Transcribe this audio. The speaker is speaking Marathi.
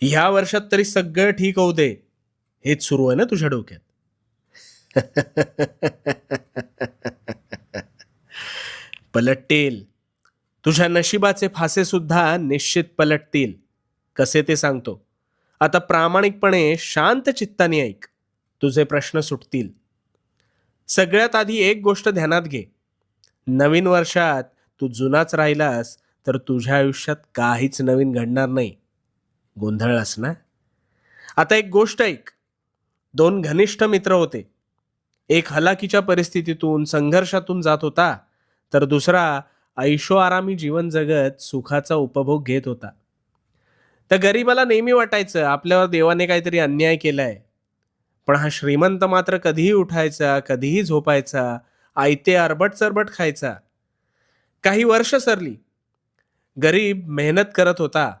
ह्या वर्षात तरी सगळं ठीक होऊ दे, हेच सुरू आहे ना तुझ्या डोक्यात. पलटतील. तुझ्या नशिबाचे फासे सुद्धा निश्चित पलटतील. कसे ते सांगतो. आता प्रामाणिकपणे शांत चित्ताने ऐक. तुझे प्रश्न सुटतील. सगळ्यात आधी एक गोष्ट ध्यानात घे. नवीन वर्षात तू जुनाच राहिलास तर तुझ्या आयुष्यात काहीच नवीन घडणार नाही. गोंधळलास ना? आता एक गोष्ट ऐक. दोन घनिष्ठ मित्र होते. एक हलाखीच्या परिस्थितीतून संघर्षातून जात होता, तर दुसरा ऐशोआरामी जीवन जगत सुखाचा उपभोग घेत होता. त्या गरीबाला नेहमी वाटायचं आपल्यावर देवाने काहीतरी अन्याय केलाय. पण हा श्रीमंत मात्र कधीही उठायचा, कधीही झोपायचा, आयते अरबट चरबट खायचा. काही वर्ष सरली. गरीब मेहनत करत होता,